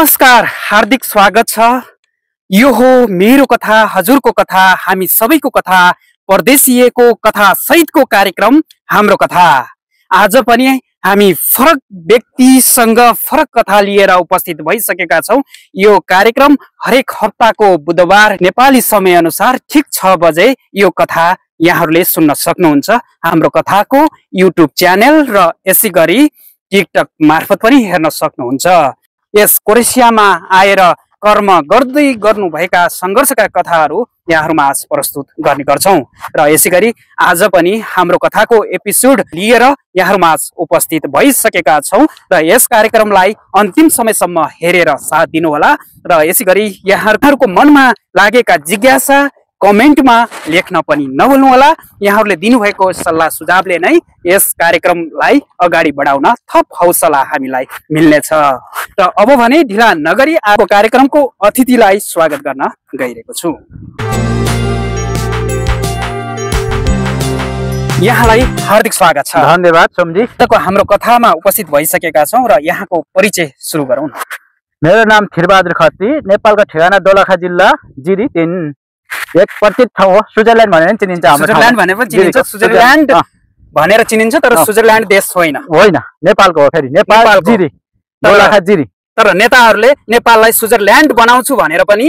नमस्कार, हार्दिक स्वागत छ। यो हो मेरो कथा, हजुरको कथा, हामी सबैको कथा, परदेशीको कथा सहितको कार्यक्रम हाम्रो कथा। आज पनि हामी फरक व्यक्तिसँग फरक कथा लिएर उपस्थित भइसकेका छौं। यो कार्यक्रम हरेक हप्ताको बुधबार नेपाली समय अनुसार ठीक 6 बजे यो कथा यहाँहरूले सुन्न सक्नुहुन्छ। हाम्रो कथाको युट्युब च्यानल र यसै गरी टिकटक मार्फत पनि हेर्न सक्नुहुन्छ। यस क्रोएसियामा आएर कर्म गर्दै गर्नुभएका सङ्घर्षका कथाहरू यहाँहरूमा आज प्रस्तुत गर्ने गर्छौं र यसै गरी आज पनि हाम्रो कथाको एपिसोड लिएर यहाँहरूमा आज उपस्थित भइसकेका छौं र यस कार्यक्रमलाई अन्तिम समयसम्म हेरेर साथ दिनुहोला र यसै गरी यहाँहरूको मनमा लागेका जिज्ञासा कमेन्टमा लेख्न पनि नभुल्नुहोला। यहाँहरूले दिनुभएको सल्लाह सुझावले नै यस कार्यक्रमलाई अगाडि बढाउन थप हौसला हामीलाई मिल्नेछ। र अब भने ढिला नगरी आजको कार्यक्रमको अतिथिलाई स्वागत गर्न गइरहेको छु। यहाँलाई हार्दिक स्वागत छ। धन्यवाद सोमजी। हाम्रो कथामा उपस्थित भइसकेका छौं र यहाँको परिचय सुरु गरौँ। मेरो नाम खिरबहादुर खत्री, नेपालको ठेगाना दोलखा जिल्ला जिरी 3 एक प्रत्येक ठाउँ हो। स्विजरल्यान्ड भनेर चिनिन्छ। स्विजरल्यान्ड भनेर पनि चिनिन्छ। स्विजरल्यान्ड भनेर चिनिन्छ तर स्विजरल्यान्ड देश होइन। नेपालको हो। फेरि नेपाल जिरी दोलखा जिरी। तर नेताहरूले नेपाललाई स्विजरल्यान्ड बनाउँछु भनेर पनि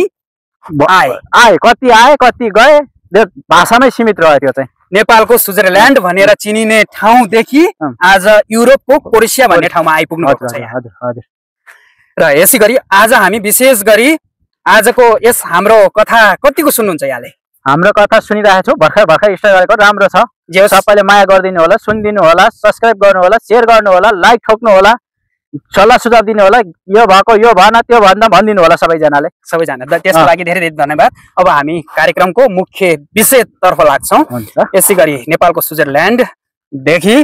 आए कति गए, भाषामै सीमित रह्यो। त्यो चाहिँ नेपालको स्विजरल्यान्ड भनेर चिनिने ठाउँदेखि आज युरोपको क्रोएसिया भन्ने ठाउँमा आइपुग्नु भएको छ। हजुर। र यसै गरी आज हामी विशेष गरी आजको यस हाम्रो कथा कतिको सुन्नुहुन्छ यहाँले? हाम्रो कथा सुनिरहेको छु। भर्खर स्टार्ट गरेको राम्रो छ। जे सबैले माया गरिदिनु होला, सुनिदिनु होला, सब्स्क्राइब गर्नु होला, सेयर गर्नु होला, लाइक ठोक्नु होला, सल्लाह सुझाव दिनु होला। यो भएको यो भएन त्यो भन्दा भनिदिनु होला सबैजनाले। त्यसको लागि धेरै धेरै धन्यवाद। अब हामी कार्यक्रमको मुख्य विषयतर्फ लाग्छौँ। यसै गरी नेपालको स्विजरल्यान्डदेखि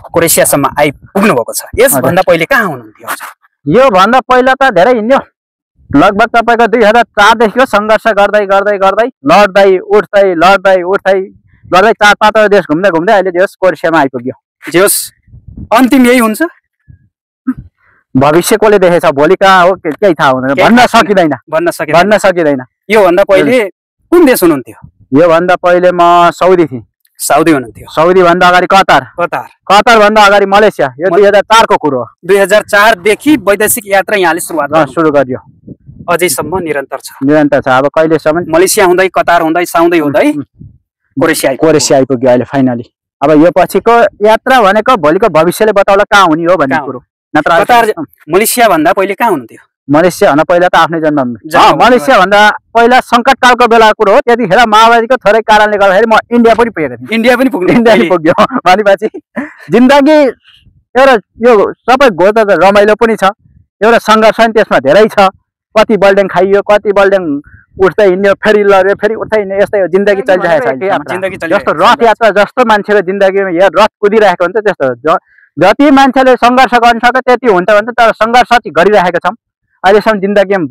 क्रोएसियासम्म आइपुग्नु भएको छ। यसभन्दा पहिले कहाँ हुनुहुन्थ्यो? यो भन्दा पहिला त धेरै हिँड्यो। लगभग तपाईँको 2004 देखिको सङ्घर्ष गर्दै लड्दै उठ्दै 4-5 देश घुम्दै अहिले देश क्रोएसियामा आइपुग्यो। जेस अन्तिम यही हुन्छ। भविष्य कसले देखेछ, भोलि कहाँ हो केही थाहा हुँदैन, भन्न सकिँदैन। योभन्दा पहिले कुन देश हुनुहुन्थ्यो? योभन्दा पहिले म साउदी थिएँ। साउदी हुनुहुन्थ्यो। साउदी भन्दा अगाडि कतार भन्दा अगाडि मलेसिया। यो 2004 को कुरो हो। 2004 देखि वैदेशिक यात्रा यहाँले सुरु गर्यो। अझैसम्म निरन्तर छ। अब कहिलेसम्म मलेसिया हुँदै, कतार हुँदै, साउदी हुँदै क्रोएसिया आइपुग्यो अहिले फाइनली। अब यो पछिको यात्रा भनेको भोलिको भविष्यले बताउला कहाँ हुने हो भन्ने कुरो। नत्र मलेसिया भन्दा पहिले कहाँ हुनुहुन्थ्यो? मलेसिया भन्दा पहिला त आफ्नै जन्म। मलेसिया भन्दा पहिला सङ्कटकालको बेला कुरो हो। त्यतिखेर माओवादीको थोरै कारणले गर्दाखेरि म इन्डिया पनि पुगेको थिएँ। इन्डिया पुग्यो भनेपछि जिन्दगी एउटा यो सबै गोत रमाइलो पनि छ, एउटा सङ्घर्ष पनि त्यसमा धेरै छ। कति बिल्डिङ खाइयो, कति बिल्डिङ उठ्दै हिँड्यो, फेरि लड्यो, फेरि उठ्दै हिँड्यो, यस्तै हो जिन्दगी चलिरहेको छ। जस्तो रथ यात्रा जस्तो मान्छेको जिन्दगीमा यहाँ रथ कुदिरहेको हुन्छ त्यस्तो जति मान्छेले सङ्घर्ष गर्न सक्छ त्यति हुन्छ भन्छ। तर सङ्घर्ष चाहिँ गरिरहेका छौँ। अहिलेसम्म जिन्दगीमा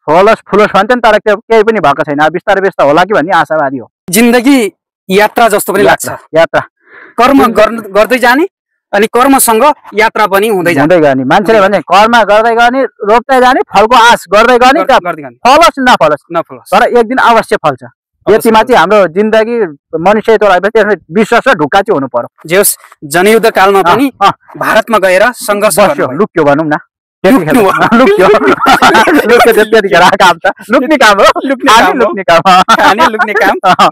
फलोस् भन्छ नि, तर त्यो केही पनि भएको छैन। बिस्तारै होला कि भन्ने आशावादी हो। जिन्दगी यात्रा जस्तो पनि लाग्छ। यात्रा कर्म गर्दै जाने अनि कर्मसँग यात्रा पनि हुँदै गर्ने। मान्छेले भने कर्म गर्दै गर्ने, रोप्दै जाने, फलको आश गर्दै गर्ने, फलोस् नफलोस् तर एक दिन अवश्य फल्छ। यतिमा चाहिँ हाम्रो जिन्दगी मनुष्य त्यसमा विश्वास र ढुक्का चाहिँ हुनु पर्यो। जे जनयुद्ध कालमा पनि भारतमा गएर सङ्घर्ष लुक्यो भनौँ न, लुक्ने काम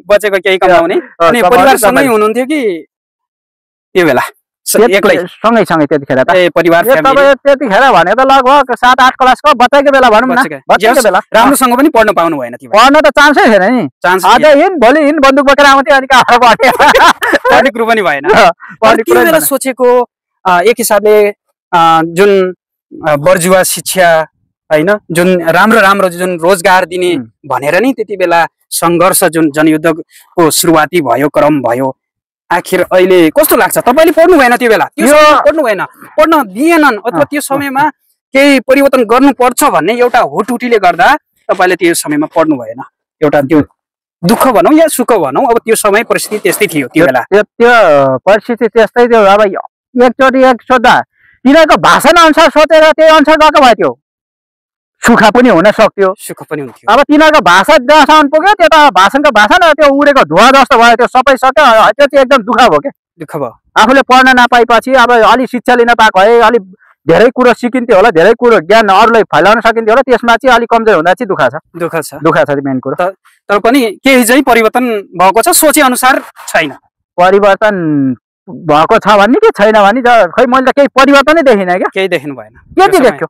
बचेको केही कमाउने। अनि परिवारसँगै हुनुहुन्थ्यो कि त्यो बेला सँगै त्यतिखेर परिवार त्यतिखेर भने त लगभग 7-8 क्लासको बच्चाको बेला भनौँ न। राम्रोसँग पनि पढ्न पाउनु भएन? पढ्न त चान्सै थिएन नि। आज हिँड भोलि हिँड बन्दुक बोकेर आउँथ्यो अनि पढ्ने कुरो पनि भएन। त्यो बेला सोचेको एक हिसाबले जुन बर्जुवा शिक्षा होइन, जुन राम्रो जुन रोजगार दिने भनेर नि त्यति बेला सङ्घर्ष जुन जनयुद्धको सुरुवाती भयो, क्रम भयो, आखिर अहिले कस्तो लाग्छ? तपाईँले पढ्नु भएन त्यो बेला? पढ्नु भएन, पढ्न दिएनन्, अथवा त्यो समयमा केही परिवर्तन गर्नुपर्छ भन्ने एउटा हुटुटीले गर्दा तपाईँले त्यो समयमा पढ्नु भएन? एउटा त्यो दुःख भनौँ या सुख भनौँ, अब त्यो समय परिस्थिति त्यस्तै थियो त्यो बेला। त्यो परिस्थिति त्यस्तै थियो। अब एकचोटि एक सोद्धा तिनीहरूको भाषण अनुसार सोचेर त्यही अनुसार गएको भयो। त्यो सुख पनि हुन सक्थ्यो। सुख पनि हुन्थ्यो। अब तिनीहरूको भाषा जहाँसम्म पुग्यो त्यो त भाषणको भाषा न त्यो उडेको धुवा जस्तो भयो, त्यो सबै सक्यो। त्यो चाहिँ एकदम दुःख भयो क्या। दुःख भयो। आफूले पढ्न नपाएपछि अब अलि शिक्षा लिन पाएको भए अलिक धेरै कुरो सिकिन्थ्यो होला, धेरै कुरो ज्ञान अरूलाई फैलाउन सकिन्थ्यो होला। त्यसमा चाहिँ अलिक कमजोर हुँदा चाहिँ दुःख छ मेन कुरो। तर पनि केही चाहिँ परिवर्तन भएको छ, सोचे अनुसार छैन। परिवर्तन भएको छ भन्ने कि छैन भने खै मैले त केही परिवर्तनै देखिनँ क्या। केही देख्नु भएन। के चाहिँ देख्यो?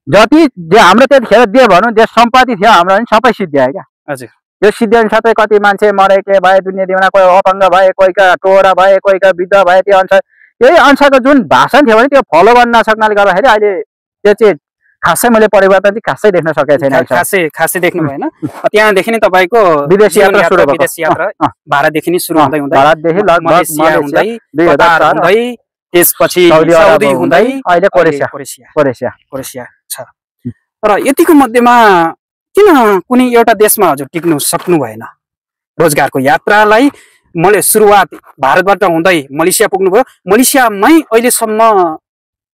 जति हाम्रो त्यतिखेर दे भनौँ देश सम्पत्ति थियो हाम्रो भने सबै सिद्ध्यायो क्या। हजुर। त्यो सिद्ध्याउनु साथै कति मान्छे मरे के भए, दुनियाँ दिउना, कोही अपङ्ग भए, कोहीका टोरा भए, कोहीका वृद्ध भए। त्यो अनुसार यही अनुसारको जुन भाषण थियो भने त्यो फलो गर्न नसक्नाले गर्दाखेरि अहिले त्यो चाहिँ खासै मैले परिवर्तन चाहिँ खासै देख्न सकेको छैन। खासै देख्नु भएन। त्यहाँदेखि नै तपाईँको विदेश यात्रा भारतदेखि नै सुरु हुँदै मलेसिया हुँदै कतार हुँदै त्यसपछि साउदी हुँदै अहिले कोरेसिया छ। र यतिको मध्येमा किन कुनै एउटा देशमा हजुर टिक्नु सक्नु भएन? रोजगारको यात्रालाई सुरुवात भारतबाट हुँदै मलेसिया पुग्नुभयो। मलेसियामै अहिलेसम्म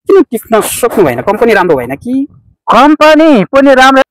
किन टिक्न सक्नु भएन? कम्पनी राम्रो भएन कि? कम्पनी पनि राम्रो